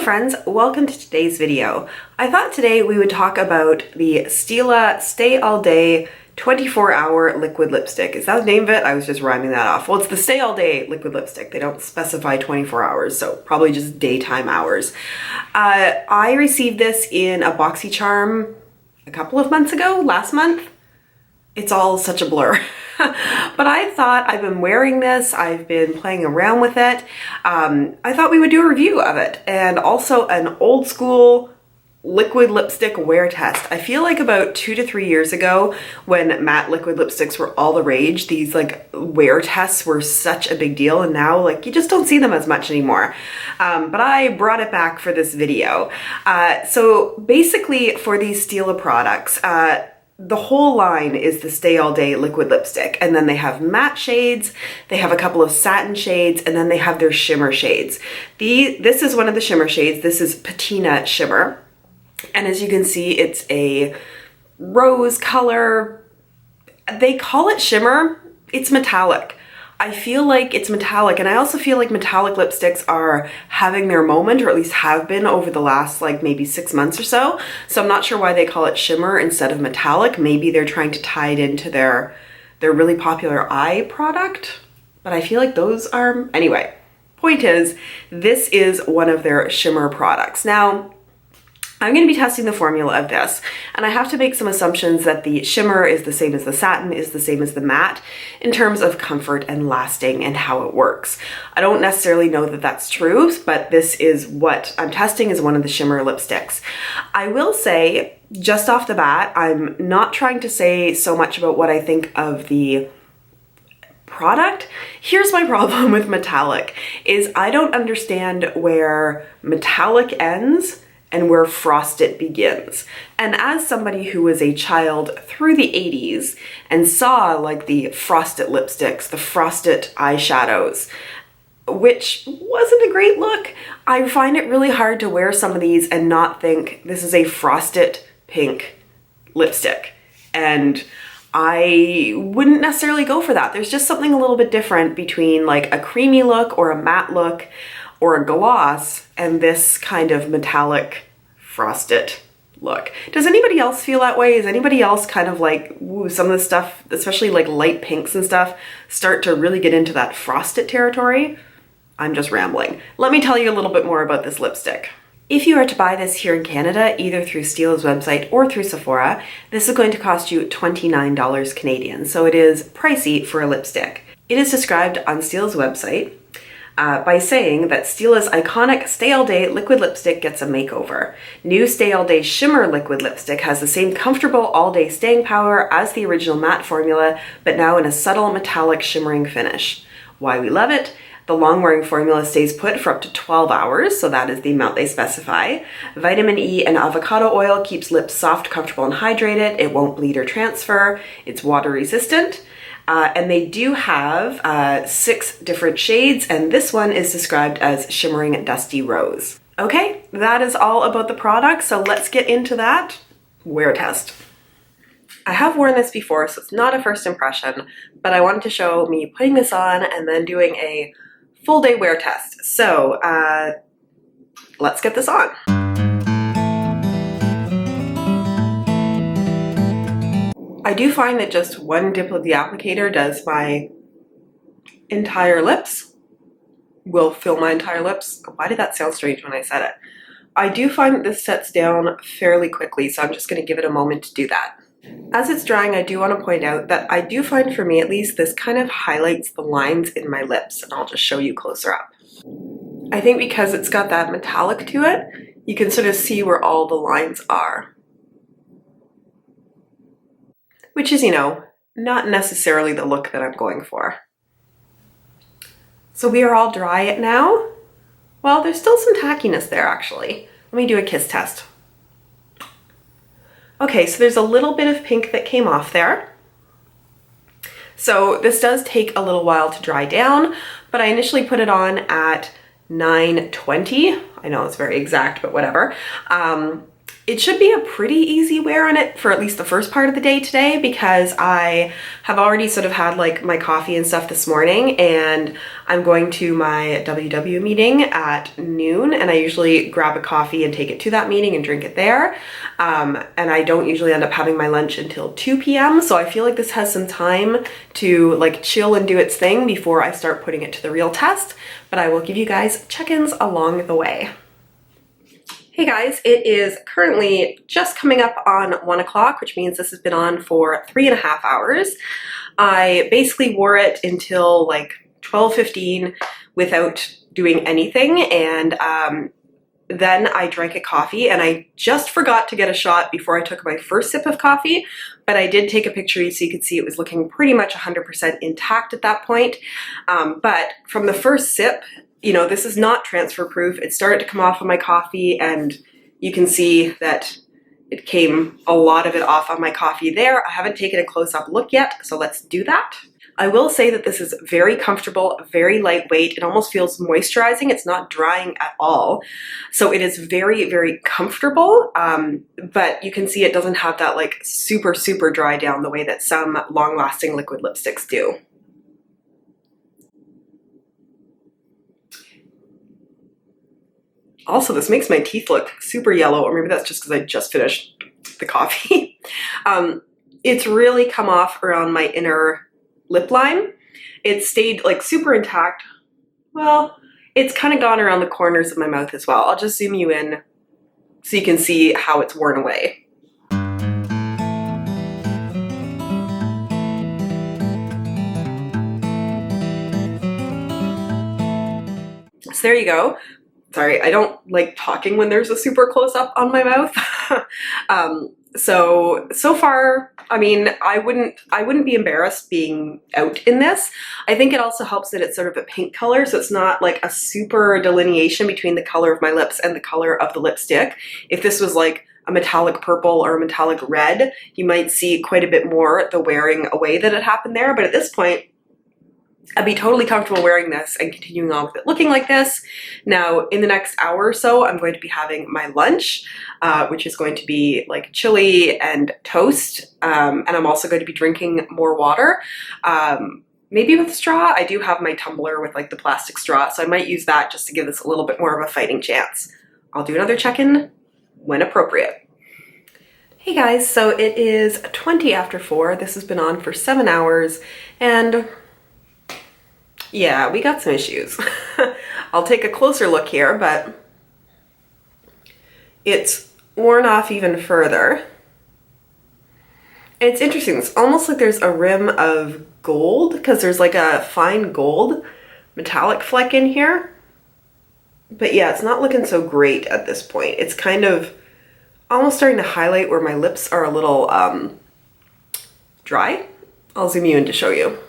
friends, welcome to today's video. I thought today we would talk about the Stila Stay All Day 24-hour liquid lipstick. Is that the name of it? I was just rhyming that off. Well, it's the Stay All Day liquid lipstick. They don't specify 24 hours, so probably just daytime hours. I received this in a BoxyCharm a couple of months ago, last month. It's all such a blur. But I thought, I've been wearing this, I've been playing around with it. I thought we would do a review of it and also an old school liquid lipstick wear test. I feel like about 2 to 3 years ago when matte liquid lipsticks were all the rage, these like wear tests were such a big deal, and now like you just don't see them as much anymore. But I brought it back for this video. So basically for these Stila products, the whole line is the Stay All Day liquid lipstick, and then they have matte shades, they have a couple of satin shades, and then they have their shimmer shades. This is one of the shimmer shades. This is Patina Shimmer, and as you can see, it's a rose color. They call it shimmer. It's metallic. I feel like it's metallic, and I also feel like metallic lipsticks are having their moment, or at least have been over the last like maybe 6 months or so. So I'm not sure why they call it shimmer instead of metallic. Maybe they're trying to tie it into their really popular eye product, but I feel like those are, anyway, point is, this is one of their shimmer products. Now, I'm going to be testing the formula of this, and I have to make some assumptions that the shimmer is the same as the satin, is the same as the matte in terms of comfort and lasting and how it works. I don't necessarily know that that's true, but this is what I'm testing, is one of the shimmer lipsticks. I will say, just off the bat, I'm not trying to say so much about what I think of the product. Here's my problem with metallic, is I don't understand where metallic ends and where frosted begins. And as somebody who was a child through the 80s and saw like the frosted lipsticks, the frosted eyeshadows, which wasn't a great look, I find it really hard to wear some of these and not think this is a frosted pink lipstick. And I wouldn't necessarily go for that. There's just something a little bit different between like a creamy look or a matte look or a gloss and this kind of metallic frosted look. Does anybody else feel that way? Is anybody else kind of like, ooh, some of the stuff, especially like light pinks and stuff, start to really get into that frosted territory? I'm just rambling. Let me tell you a little bit more about this lipstick. If you are to buy this here in Canada, either through Stila's website or through Sephora, this is going to cost you $29 Canadian, so it is pricey for a lipstick. It is described on Stila's website by saying that Stila's iconic Stay All Day liquid lipstick gets a makeover. New Stay All Day Shimmer liquid lipstick has the same comfortable all-day staying power as the original matte formula, but now in a subtle metallic shimmering finish. Why we love it? The long-wearing formula stays put for up to 12 hours, so that is the amount they specify. Vitamin E and avocado oil keeps lips soft, comfortable, and hydrated. It won't bleed or transfer. It's water resistant. And they do have 6 different shades, and this one is described as Shimmering Dusty Rose. Okay, that is all about the product, so let's get into that wear test. I have worn this before, so it's not a first impression, but I wanted to show me putting this on and then doing a full day wear test. So let's get this on. I do find that just one dip of the applicator does my entire lips, will fill my entire lips. Why did that sound strange when I said it? I do find that this sets down fairly quickly, so I'm just going to give it a moment to do that. As it's drying, I do want to point out that I do find, for me at least, this kind of highlights the lines in my lips, and I'll just show you closer up. I think because it's got that metallic to it, you can sort of see where all the lines are. Which is, you know, not necessarily the look that I'm going for. So we are all dry now. Well, there's still some tackiness there, actually. Let me do a kiss test. Okay, so there's a little bit of pink that came off there. So this does take a little while to dry down, but I initially put it on at 9:20. I know it's very exact, but whatever. It should be a pretty easy wear on it for at least the first part of the day today, because I have already sort of had like my coffee and stuff this morning, and I'm going to my WW meeting at noon, and I usually grab a coffee and take it to that meeting and drink it there. And I don't usually end up having my lunch until 2 p.m. So I feel like this has some time to like chill and do its thing before I start putting it to the real test, but I will give you guys check-ins along the way. Hey guys, it is currently just coming up on 1 o'clock, which means this has been on for 3.5 hours. I basically wore it until like 12:15 without doing anything, and then I drank a coffee, and I just forgot to get a shot before I took my first sip of coffee, but I did take a picture so you could see it was looking pretty much 100% intact at that point. But from the first sip, you know, this is not transfer proof. It started to come off of my coffee, and you can see that it came a lot of it off on my coffee there. I haven't taken a close-up look yet, so let's do that. I will say that this is very comfortable, very lightweight. It almost feels moisturizing. It's not drying at all. So it is very, very comfortable, but you can see it doesn't have that like super, super dry down the way that some long-lasting liquid lipsticks do. Also, this makes my teeth look super yellow, or maybe that's just because I just finished the coffee. It's really come off around my inner lip line. It stayed like super intact. Well, it's kind of gone around the corners of my mouth as well. I'll just zoom you in so you can see how it's worn away. So there you go. Sorry, I don't like talking when there's a super close up on my mouth. So far, I mean, I wouldn't be embarrassed being out in this. I think it also helps that it's sort of a pink color, so it's not like a super delineation between the color of my lips and the color of the lipstick. If this was like a metallic purple or a metallic red, you might see quite a bit more the wearing away that had happened there. But at this point, I'd be totally comfortable wearing this and continuing on with it looking like this. Now, in the next hour or so, I'm going to be having my lunch, which is going to be like chili and toast. And I'm also going to be drinking more water, maybe with a straw. I do have my tumbler with like the plastic straw, so I might use that just to give this a little bit more of a fighting chance. I'll do another check-in when appropriate. Hey guys, so it is 20 after 4. This has been on for 7 hours, and yeah, we got some issues. I'll take a closer look here, but it's worn off even further. It's interesting. It's almost like there's a rim of gold, because there's like a fine gold metallic fleck in here. But yeah, it's not looking so great at this point. It's kind of almost starting to highlight where my lips are a little dry. I'll zoom you in to show you.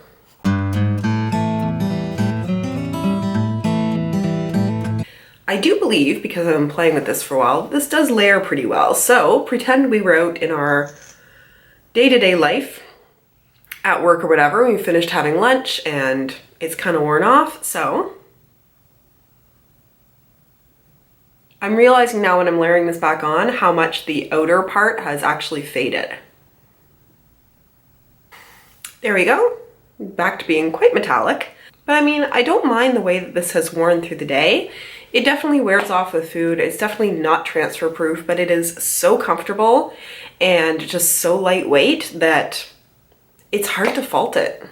I do believe, because I've been playing with this for a while, this does layer pretty well. So pretend we were out in our day-to-day life, at work or whatever, we finished having lunch and it's kind of worn off. So I'm realizing now when I'm layering this back on how much the outer part has actually faded. There we go, back to being quite metallic. But I mean, I don't mind the way that this has worn through the day. It definitely wears off with food. It's definitely not transfer proof, but it is so comfortable and just so lightweight that it's hard to fault it.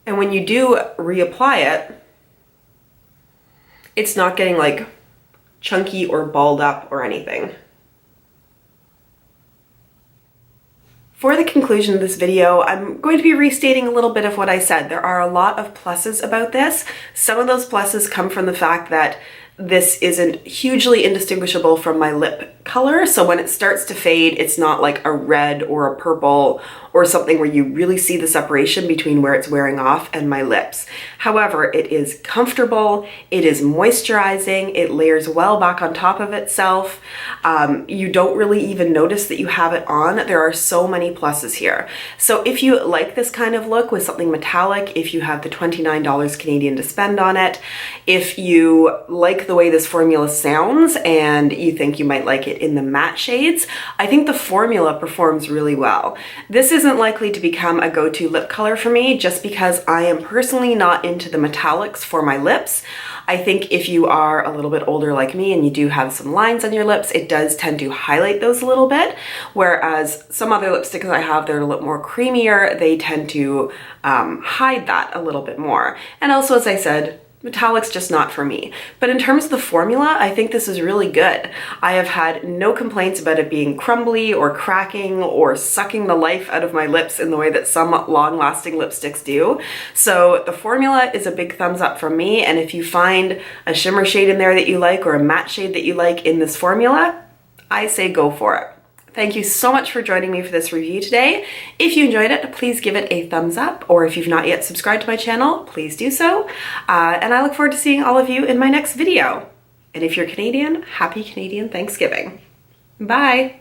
And when you do reapply it, it's not getting like chunky or balled up or anything. For the conclusion of this video, I'm going to be restating a little bit of what I said. There are a lot of pluses about this. Some of those pluses come from the fact that this isn't hugely indistinguishable from my lip color. So when it starts to fade, it's not like a red or a purple or something where you really see the separation between where it's wearing off and my lips. However, it is comfortable, it is moisturizing, it layers well back on top of itself. You don't really even notice that you have it on. There are so many pluses here. So if you like this kind of look with something metallic, if you have the $29 Canadian to spend on it, if you like the way this formula sounds and you think you might like it it in the matte shades, I think the formula performs really well. This isn't likely to become a go-to lip color for me just because I am personally not into the metallics for my lips. I think if you are a little bit older like me and you do have some lines on your lips, it does tend to highlight those a little bit, whereas some other lipsticks I have that are a little more creamier, they tend to hide that a little bit more. And also, as I said, metallic's just not for me. But in terms of the formula, I think this is really good. I have had no complaints about it being crumbly or cracking or sucking the life out of my lips in the way that some long-lasting lipsticks do. So the formula is a big thumbs up from me, and if you find a shimmer shade in there that you like or a matte shade that you like in this formula, I say go for it. Thank you so much for joining me for this review today. If you enjoyed it, please give it a thumbs up, or if you've not yet subscribed to my channel, please do so. And I look forward to seeing all of you in my next video. And if you're Canadian, happy Canadian Thanksgiving. Bye.